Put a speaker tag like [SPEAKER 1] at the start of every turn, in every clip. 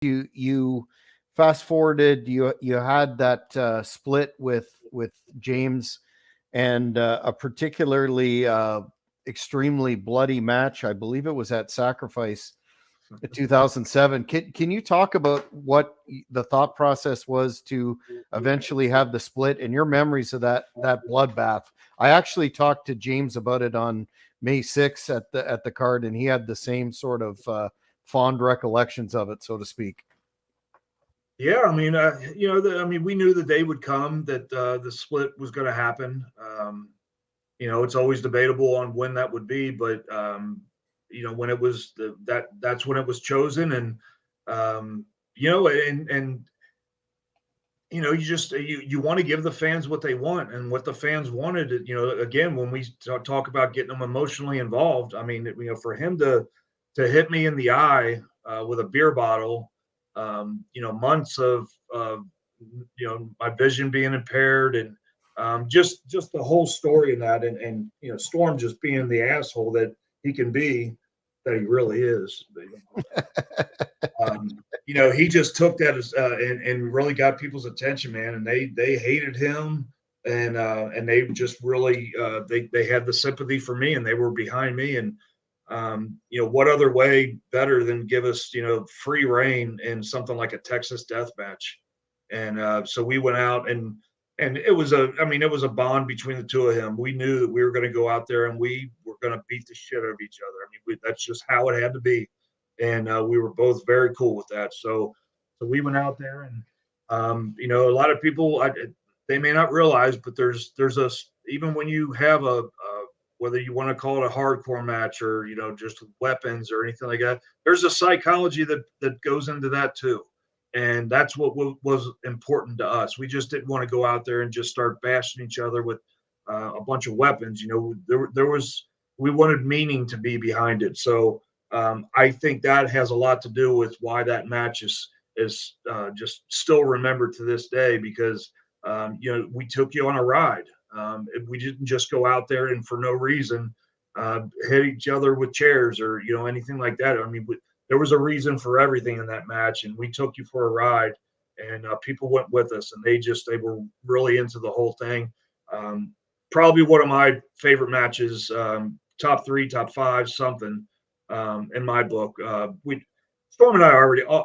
[SPEAKER 1] you fast forwarded, you had that split with James, and a particularly extremely bloody match. I believe it was at Sacrifice in 2007. Can you talk about what the thought process was to eventually have the split and your memories of that bloodbath? I actually talked to James about it on May 6th at the card, and he had the same sort of fond recollections of it, so to speak.
[SPEAKER 2] Yeah, I mean, we knew the day would come that the split was going to happen. It's always debatable on when that would be, but when it was that's when it was chosen, and um, and you want to give the fans what they want, and what the fans wanted. Again, when we talk about getting them emotionally involved, I mean, for him to hit me in the eye with a beer bottle, months of my vision being impaired, and just the whole story in that, and Storm just being the asshole that he can be, that he really is. He just took that as and really got people's attention, man, and they hated him, and they just really they had the sympathy for me, and they were behind me, and what other way better than give us free reign in something like a Texas death match. And so we went out, and it was a bond between the two of them. We knew that we were going to go out there and we were going to beat the shit out of each other. I mean, that's just how it had to be, and we were both very cool with that. So we went out there, and a lot of people, they may not realize, but there's a, even when you have a whether you want to call it a hardcore match or just weapons or anything like that, there's a psychology that goes into that too. And that's what was important to us. We just didn't want to go out there and just start bashing each other with a bunch of weapons. We wanted meaning to be behind it. So I think that has a lot to do with why that match is just still remembered to this day, because we took you on a ride. We didn't just go out there and for no reason hit each other with chairs or anything like that. I mean, there was a reason for everything in that match, and we took you for a ride, and people went with us, and they were really into the whole thing. Probably one of my favorite matches, top 3, top 5, something in my book. Storm and I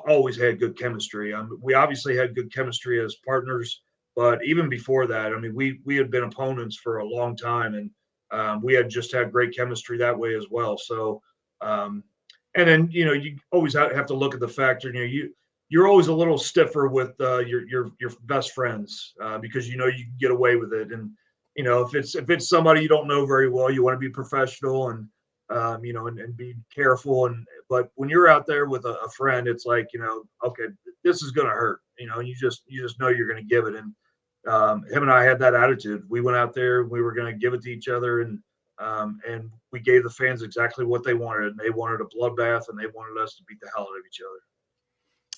[SPEAKER 2] always had good chemistry. We obviously had good chemistry as partners, but even before that, I mean, we had been opponents for a long time, and we had just had great chemistry that way as well. So. And then you always have to look at the factor. You're always a little stiffer with your best friends because you can get away with it. And if it's somebody you don't know very well, you want to be professional and and be careful. But when you're out there with a friend, it's like okay, this is gonna hurt. You just know you're gonna give it. And him and I had that attitude. We went out there, we were gonna give it to each other, and we gave the fans exactly what they wanted. And they wanted a bloodbath, and they wanted us to beat the hell out of each other.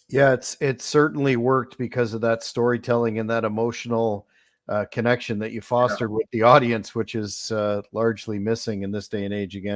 [SPEAKER 1] Yeah, it certainly worked because of that storytelling and that emotional connection that you fostered with the audience, which is largely missing in this day and age again.